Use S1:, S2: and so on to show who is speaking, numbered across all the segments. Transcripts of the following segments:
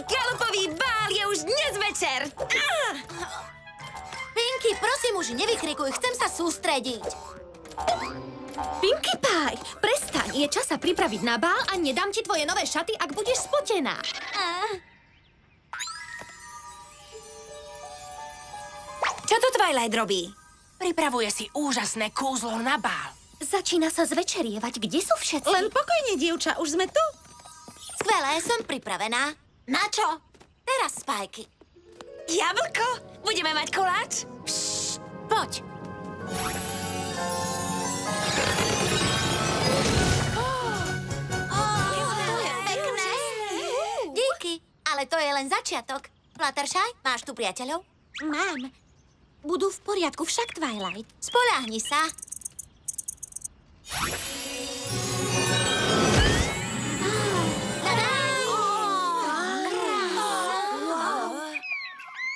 S1: galopový bál je už dnes večer.
S2: Pinky, prosím už, nevykrikuj, chcem sa sústrediť.
S1: Pinkie Pie, prestaň, je čas sa pripraviť na bál a nedám ti tvoje nové šaty, ak budeš spotená. Čo tu Twilight robí?
S3: Pripravuje si úžasné kúzlo na bál.
S1: Začína sa zvečerievať. Kde sú všetci?
S4: Len pokojne, dievča, už sme tu.
S2: Skvelé, som pripravená.
S1: Na čo?
S2: Teraz, Spajky.
S1: Jablko? Budeme mať koláč?
S2: Poď. Díky, ale to je len začiatok. Fluttershy, máš tu priateľov?
S1: Mám. Budú v poriadku, však Twilight.
S2: Spoľahni sa.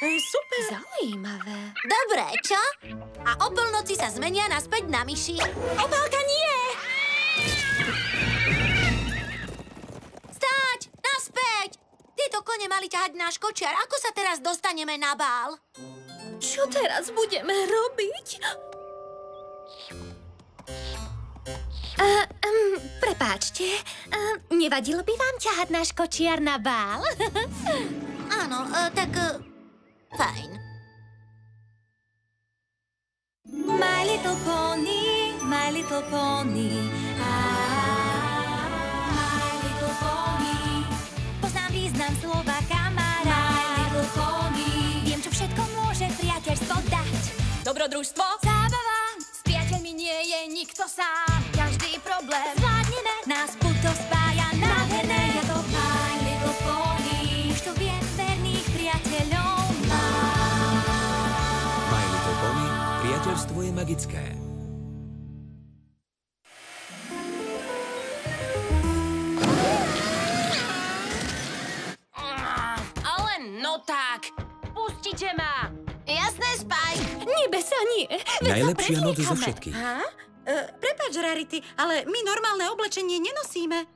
S4: To je super.
S1: Zaujímavé.
S2: Dobre, čo? A o polnoci sa zmenia naspäť na myši.
S1: Obálka nie!
S2: Stáť! Naspäť! Títo kone mali ťahať náš kočiar. Ako sa teraz dostaneme na bál?
S1: Čo teraz budeme robiť? Prepáčte, nevadilo by vám ťahať náš kočiar na bál?
S2: Áno, tak... fajn.
S1: My little pony, my little pony. My little pony. Poznám význam slova kamarát. My little pony. Viem, čo všetko môže priateľstvo dať. Dobrodružstvo, zábava. S priateľmi nie je nikto sám. Každý problém zvládneme. Nás puto spája nádherné. Ja to My little pony. Už to viem, verných priateľov mám.
S5: My Little Pony, priateľstvo je magické.
S3: Ale no tak, pustite ma.
S2: Jasné, Spike.
S1: Nebesa nie.
S5: Najlepšia noc zo všetkých.
S4: Prepáč, Rarity, ale my normálne oblečenie nenosíme.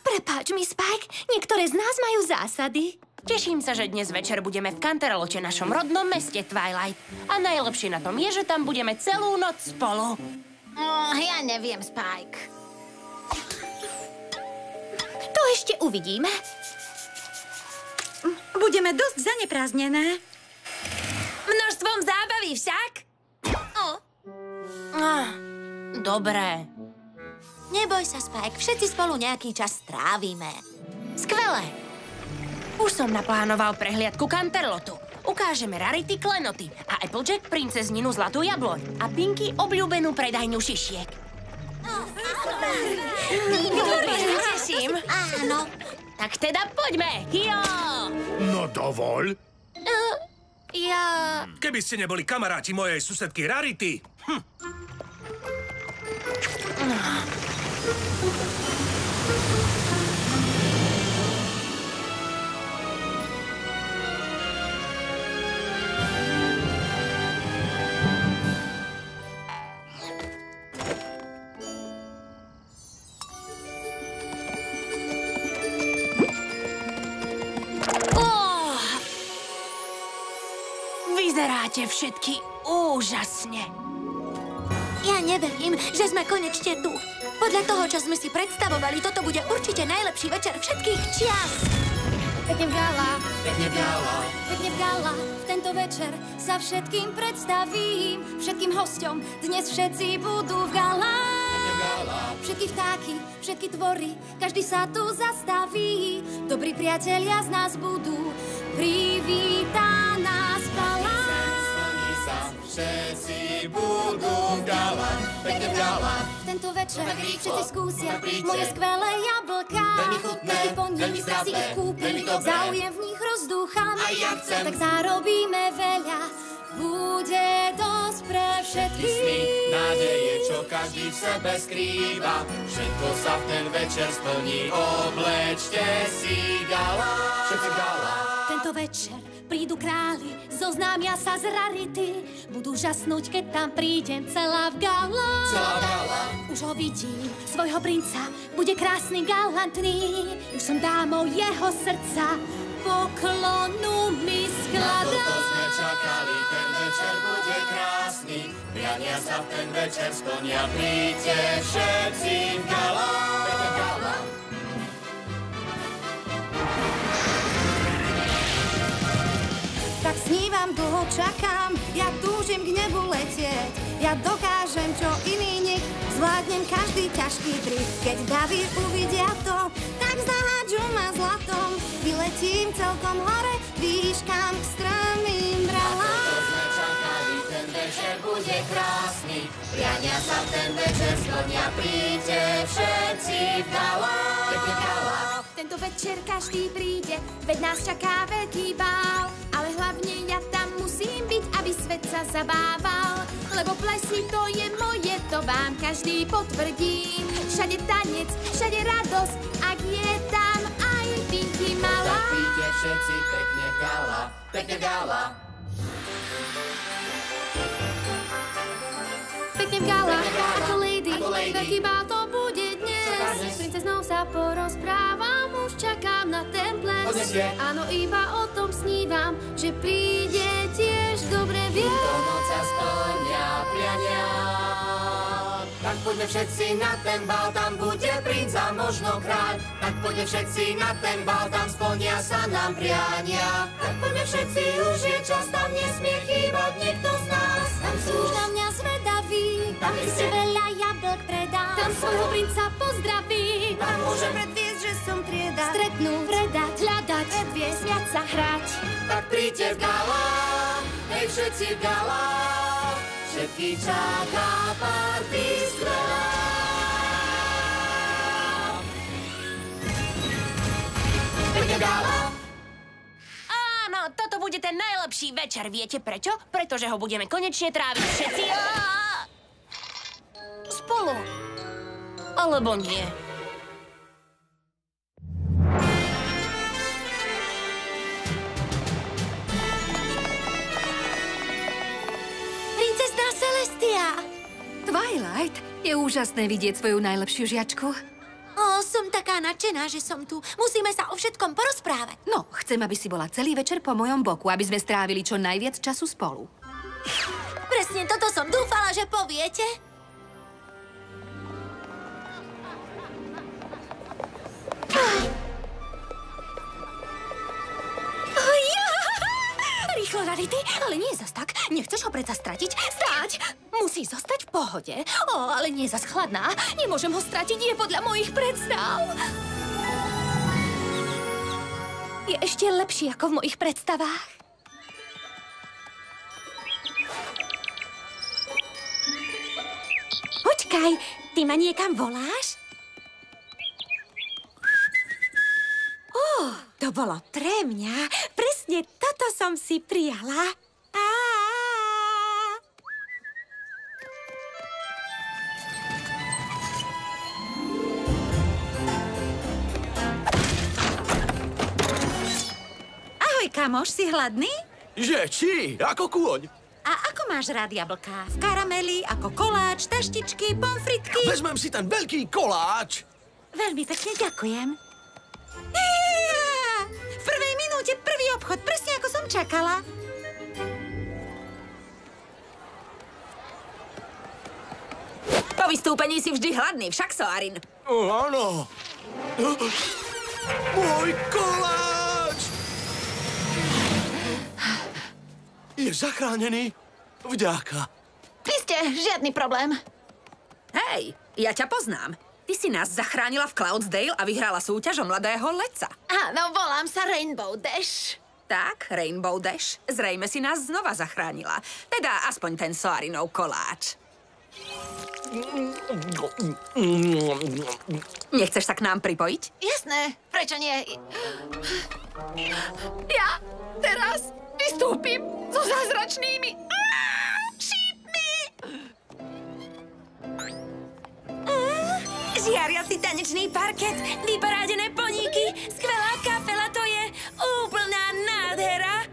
S1: Prepáč mi, Spike. Niektoré z nás majú zásady.
S3: Teším sa, že dnes večer budeme v Canterlote, našom rodnom meste Twilight. A najlepšie na tom je, že tam budeme celú noc spolu.
S2: Ja neviem, Spike.
S1: To ešte uvidíme.
S4: Budeme dosť zaneprázdnené.
S1: Množstvom zábavy však.
S3: Dobre.
S2: Neboj sa, Spike, všetci spolu nejaký čas strávime.
S3: Skvelé. Už som naplánoval prehliadku Canterlotu. Ukážeme Rarity klenoty a Applejack princezninu Zlatú jabloň a Pinky obľúbenú predajňu šišiek.
S1: Dobre, teším.
S2: Áno.
S3: Tak teda poďme! Jo!
S6: No dovol.
S1: Ja...
S6: Keby ste neboli kamaráti mojej susedky Rarity.
S3: Vyzeráte všetky úžasne.
S2: Ja neverím, že sme konečne tu. Podľa toho, čo sme si predstavovali, toto bude určite najlepší večer všetkých čias.
S7: Pekne v gala, pekne v gala, pekne v gala. V tento večer sa všetkým predstavím. Všetkým hosťom dnes všetci budú v gala. Všetky vtáky, všetky tvory, každý sa tu zastaví. Dobrí priatelia z nás budú, privítá nás gala.
S8: Všetci budú v gala, pekne v gala.
S7: V tento večer všetci skúsia moje skvelé jablká. Každý po nich si ich kúpi, záujem v nich rozdúcham. Tak zarobíme veľa, bude dosť pre všetkých.
S8: Sny, nádeje, čo každý v sebe skrýva, všetko sa v ten večer splní. Oblečte si gala. Všetci gala.
S7: Tento večer prídu králi, zoznámia sa z rarity. Budú žasnúť, keď tam prídem celá v gala. Už ho vidím, svojho princa, bude krásny, galantný. Už som dámou jeho srdca, poklonu mi skladá.
S8: Na toto sme čakali, ten večer bude krásny. Priania sa v ten večer splnia, príďte všetci v gala.
S7: Tak snívam, dlho čakám, ja túžim k nebu letieť. Ja dokážem, čo iný nech, zvládnem každý ťažký trik. Keď davy uvidia to, tak zahádžu ma zlatom. Vyletím celkom hore, výškam k stromým bralám.
S8: Na toto sme čakali, ten večer bude krásny. Priania sa v ten večer splnia, príďte všetci v gala.
S7: Tento večer každý príde, veď nás čaká veľký bál. Ale hlavne ja tam musím byť, aby svet sa zabával. Lebo plesy to je moje, to vám každý potvrdí. Všade tanec, všade radosť, ak je tam aj Pinky malá.
S8: Tak príďte všetci pekne v gala, pekne v gala.
S7: Pekne v gala, ako lady, veľký bál to bude dnes. S princeznou sa porozprávam, už čakám na ten ples. Áno, iba o tom snívam, že príde tiež dobre vie.
S8: Do noc sa splnia priania. Tak poďme všetci na ten bál, tam bude princ a možno kráľ. Tak poďme všetci na ten bál, tam splnia sa nám priania. Tak poďme všetci, už je čas, tam nesmie chýbať niekto z nás.
S7: Tam sú už na mňa zvedaví, tam si veľa jablk predám. Tam svojho princa pozdraví, tam môžem predviesť, že som trieda. Stretnúť, predať, hľadať, predviesť, viac sa hrať.
S8: Tak príďte v gala, hej všetci v gala. Všetky čaká party skvelá. Pekne v gala.
S3: Áno, toto bude ten najlepší večer. Viete prečo? Pretože ho budeme konečne tráviť všetci spolu. Alebo nie.
S2: Princezná Celestia!
S9: Twilight, je úžasné vidieť svoju najlepšiu žiačku.
S2: Som taká nadšená, že som tu. Musíme sa o všetkom porozprávať.
S9: No, chcem, aby si bola celý večer po mojom boku, aby sme strávili čo najviac času spolu.
S2: Presne toto som dúfala, že poviete.
S3: Rýchlo, Rarity, ale nie zas tak. Nechceš ho predsa stratiť? Stáť! Musí zostať v pohode. Ale nie zas chladná. Nemôžem ho stratiť, je podľa mojich predstav. Je ešte lepší ako v mojich predstavách.
S2: Počkaj, ty ma niekam voláš? To bolo pre mňa. Presne toto som si prijala.
S4: Ahoj, kamoš, si hladný?
S10: Že či? Ako kôň.
S4: A ako máš rád jablká? V karameli, ako koláč, taštičky, pomfritky?
S10: Vezmem si ten veľký koláč.
S4: Veľmi pekne ďakujem. V prvej minúte prvý obchod, presne ako som čakala.
S9: Po vystúpení si vždy hladný, však, Soarin?
S10: Áno. Môj koláč! Je zachránený. Vďaka.
S9: Iste, žiadny problém. Hej, ja ťa poznám. Ty si nás zachránila v Cloudsdale a vyhrala súťaž o mladého leca.
S2: Áno, volám sa Rainbow Dash.
S9: Tak, Rainbow Dash, zrejme si nás znova zachránila. Teda aspoň ten Soarinov koláč. Nechceš sa k nám pripojiť?
S2: Jasné, prečo nie?
S9: Ja teraz vystúpim so zázračnými šípmi.
S3: Žiariaci tanečný parket, vyparádené poníky, skvelá kapela, to je úplná nádhera.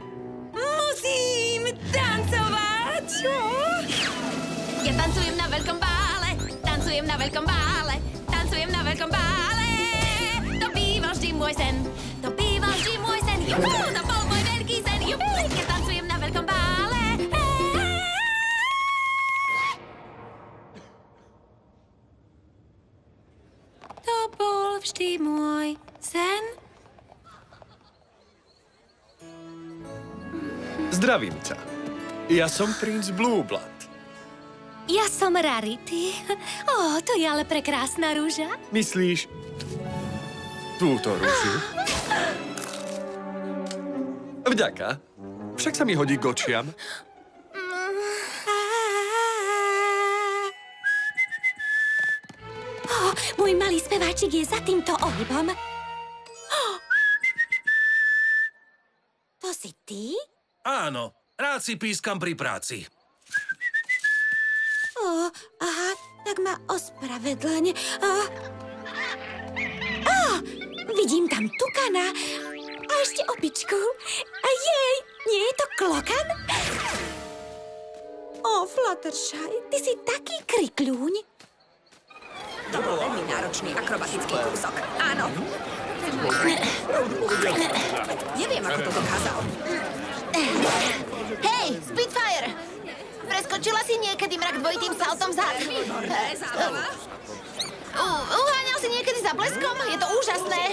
S1: Ja tancujem na veľkom bále, tancujem na veľkom bále, tancujem na veľkom bále. To býval vždy môj sen, to býval vždy môj sen. Juhu, to bol môj veľký sen, juhu, keď tancujem na veľkom bále. To bol vždy môj sen.
S10: Zdravím ťa. Ja som princ Blueblood.
S2: Ja som Rarity. To je ale prekrásna rúža.
S10: Myslíš túto rúžu? Vďaka. Však sa mi hodí k očiam.
S2: Môj malý speváčik je za týmto ohybom. To si ty?
S6: Áno, rád si pískam pri práci.
S2: Aha, tak ma ospravedlň. Vidím tam tukana a ešte opičku. A jej, nie je to klokan? Fluttershy, ty si taký krikľúň.
S9: To bol veľmi náročný akrobatický kúsok. Áno. Neviem, ako to dokázal.
S3: Hej, Spitfire! Preskočila si niekedy mrak dvojitým saltom vzad? Uháňal si niekedy za bleskom? Je to úžasné.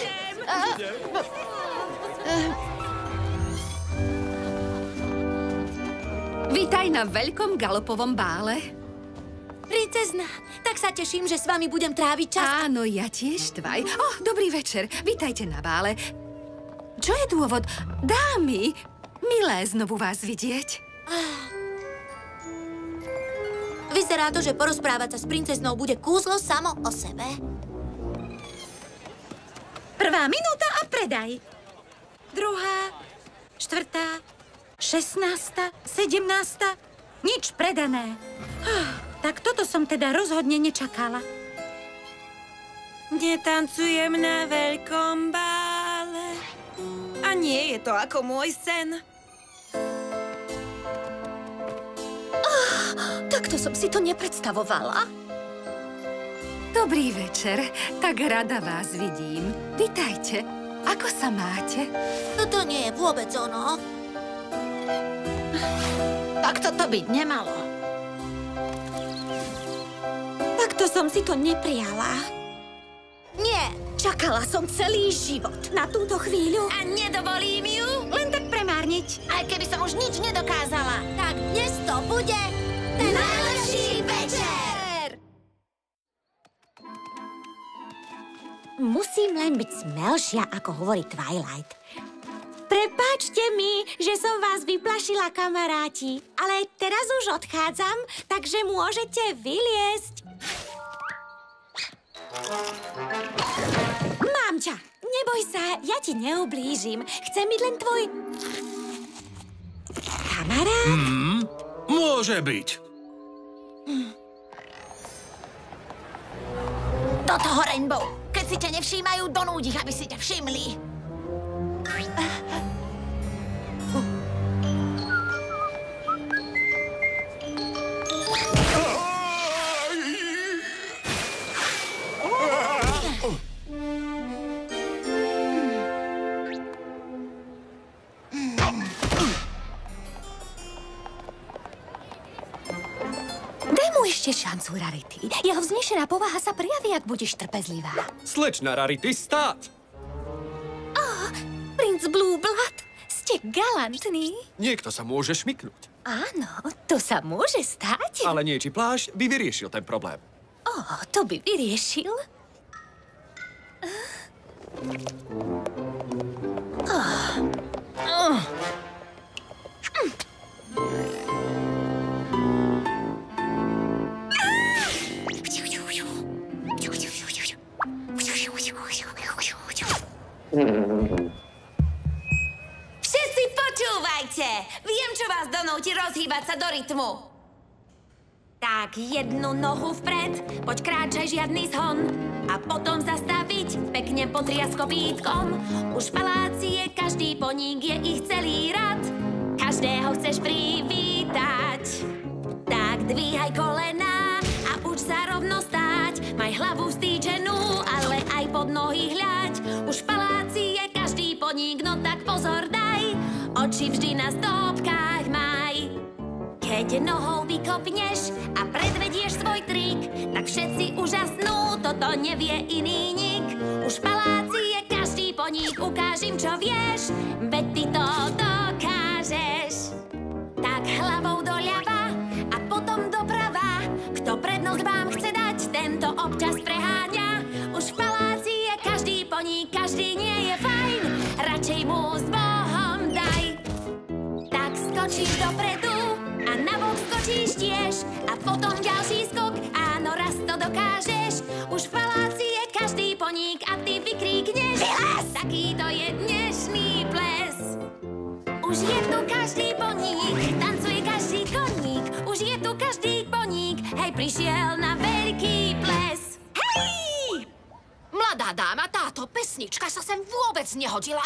S9: Vítaj na veľkom galopovom bále.
S2: Princezna, tak sa teším, že s vami budem tráviť čas.
S9: Áno, ja tiež, Tvaj. Dobrý večer. Vítajte na bále. Čo je dôvod? Dámy, milé znovu vás vidieť.
S2: Vyzerá to, že porozprávať sa s princeznou bude kúzlo samo o sebe.
S4: Prvá minúta a predaj. Druhá, štvrtá, 16., 17. Nič predané. Tak toto som teda rozhodne nečakala.
S11: Netancujem na veľkom bále. A nie je to ako môj sen.
S2: Takto som si to nepredstavovala.
S9: Dobrý večer. Tak rada vás vidím. Vítajte. Ako sa máte?
S2: Toto nie je vôbec ono.
S3: Tak to byť nemalo.
S2: Takto som si to neprijala. Nie, čakala som celý život na túto chvíľu.
S1: A nedovolím ju
S4: Len tak premárniť.
S3: Aj keby som už nič nedokázala.
S2: Tak dnes to bude ten najlepší večer. Musím len byť smelšia, ako hovorí Twilight. Prepáčte mi, že som vás vyplašila, kamaráti. Ale teraz už odchádzam, takže môžete vyliesť. Mám ťa. Neboj sa, ja ti neublížim. Chcem byť len tvoj... kamarát?
S6: Môže byť.
S3: Do toho, Rainbow. Keď si ťa nevšímajú, donúď ich, aby si ťa všimli.
S2: Ešte šancu, Rarity. Jeho vznešená povaha sa prejaví, ak budeš trpezlivá.
S10: Slečna Rarity, stáť!
S2: Princ Blueblood, ste galantný.
S10: Niekto sa môže šmyknúť.
S2: Áno, to sa môže stať.
S10: Ale niečí plášť by vyriešil ten problém.
S2: To by vyriešil.
S1: Všetci počúvajte! Viem, čo vás donúti rozhýbať sa do rytmu. Tak jednu nohu vpred, poď kráčaj, žiadny zhon. A potom zastaviť, pekne potriasť kopítkom. Už v paláci je každý poník, je ich celý rad. Každého chceš privítať.
S2: Dvíhaj kolená a uč sa rovno stáť. Maj hlavu vstýčenú, ale aj pod nohy hľaď. Už v paláci je každý poník, no tak pozor daj. Oči vždy na stopkách maj. Keď nohou vykopneš a predvedieš svoj trik, tak všetci úžasnú, toto nevie iný nik. Už v paláci je každý poník, ukáž im, čo vieš, veď ty to dokážeš. Tak hlavou doľava a potom doprava, kto prednosť vám chce dať, tento občas preháňa. Už v paláci je každý poník, každý nie je fajn, radšej mu s Bohom daj. Tak skočíš dopredu a nabok skočíš tiež a potom ďalší skok, áno, raz to dokážeš. Už v paláci je každý poník a ty vykríkneš: Vyles! Takýto je dnešný ples. Už je tu každý poník, tancuje každý koník. Už je tu každý poník, hej, prišiel na veľký ples. Hej!
S3: Mladá dáma, táto pesnička sa sem vôbec nehodila.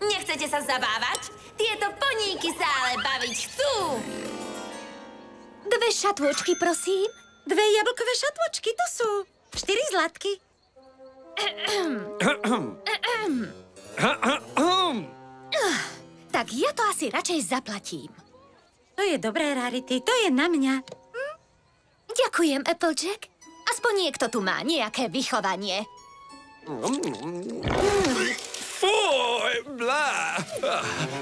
S2: Nechcete sa zabávať? Tieto poníky sa ale baviť chcú.
S7: 2 šatôčky, prosím.
S4: 2 jablkové šatôčky, to sú 4 zlatky.
S7: Tak ja to asi radšej zaplatím.
S4: To je dobré, Rarity, to je na mňa.
S7: Ďakujem, Applejack. Aspoň niekto tu má nejaké vychovanie.
S10: Fuj, blá!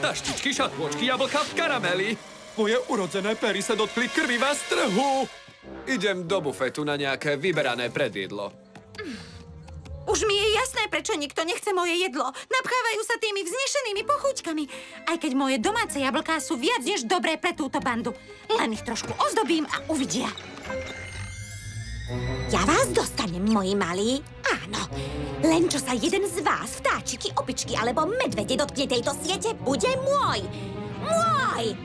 S10: Taštičky, šatôčky, jablka v karameli. Moje urodzené pery sa dotkli krviva strhu. Idem do bufetu na nejaké vyberané predjedlo.
S4: Už mi je jasné, prečo nikto nechce moje jedlo. Napchávajú sa tými vznešenými pochúťkami. Aj keď moje domáce jablká sú viac než dobré pre túto bandu. Len ich trošku ozdobím a uvidia.
S2: Ja vás dostanem, moji malí. Áno. Len čo sa jeden z vás, vtáčiky, opičky alebo medvede dotkne tejto siete, bude môj. Môj!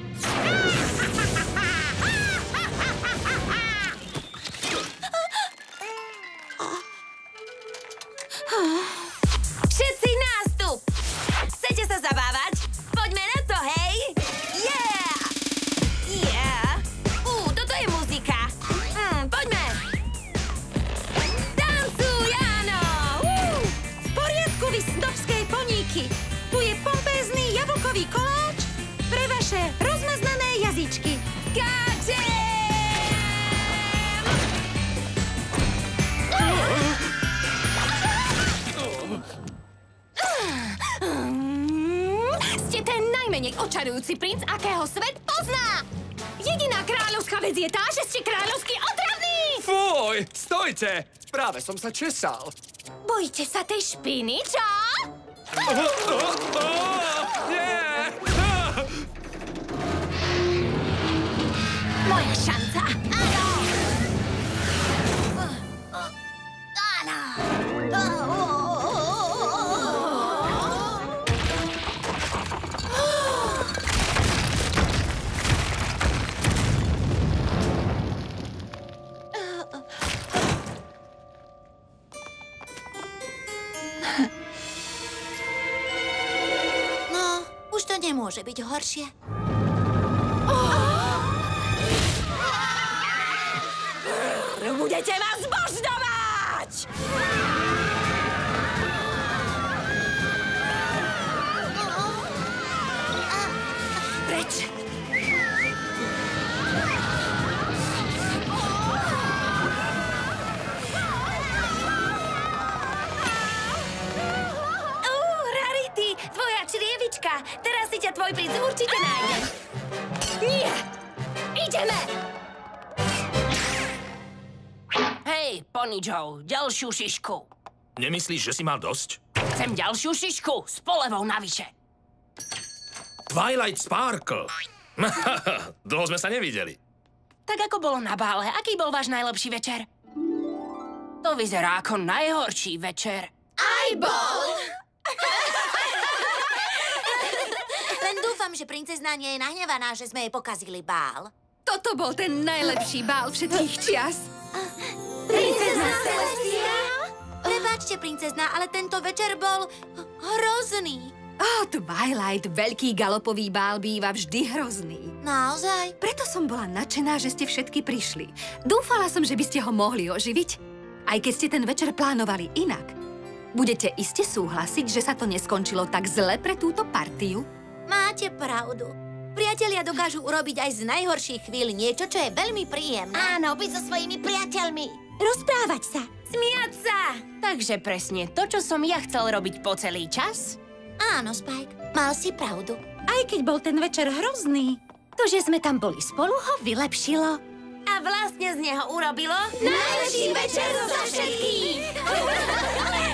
S2: Všetci nástup! Chcete sa zabávať? Poďme na to, hej! Yeah! Yeah! Toto je muzika. Poďme! Tancuj, áno!
S4: V poriadku, vy snobské poníky. Tu je pompézny jablkový koláč pre vaše rozmaznané jazyčky.
S2: Skáčem!
S7: Ste ten najmenej očarujúci princ, akého svet pozná! Jediná kráľovská vec je tá, že ste kráľovský otravný!
S10: Fuj, stojte! Práve som sa česal.
S7: Bojíte sa tej špiny, čo?
S10: Nie!
S7: Moja šanca! Áno!
S2: No, už to nemôže byť horšie. Budete ma zbožňovať! Preč! Rarity, tvoja črievička. Teraz si ťa tvoj princ určite nájde. Nie! Ideme!
S3: Hej, Pony Joe, ďalšiu šišku.
S6: Nemyslíš, že si mal dosť?
S3: Chcem ďalšiu šišku s polevou navyše.
S6: Twilight Sparkle. Dlho sme sa nevideli.
S3: Tak ako bolo na bále, aký bol váš najlepší večer? To vyzerá ako najhorší večer.
S2: Aj bol! Len dúfam, že princezná nie je nahnevaná, že sme jej pokazili bál.
S11: Toto bol ten najlepší bál všetkých čias.
S2: Princezná Celestia? Prepáčte, princezná, ale tento večer bol hrozný.
S4: Twilight, veľký galopový bál býva vždy hrozný.
S2: Naozaj?
S4: Preto som bola nadšená, že ste všetky prišli. Dúfala som, že by ste ho mohli oživiť, aj keď ste ten večer plánovali inak. Budete iste súhlasiť, že sa to neskončilo tak zle pre túto partiu?
S2: Máte pravdu. Priatelia dokážu urobiť aj z najhorších chvíľ niečo, čo je veľmi príjemné. Áno, byť so svojimi priateľmi. Rozprávať sa.
S3: Smiať sa! Takže presne to, čo som ja chcel robiť po celý čas?
S2: Áno, Spike, mal si pravdu.
S4: Aj keď bol ten večer hrozný.
S2: To, že sme tam boli spolu, ho vylepšilo. A vlastne z neho urobilo najlepší večer zo všetkých!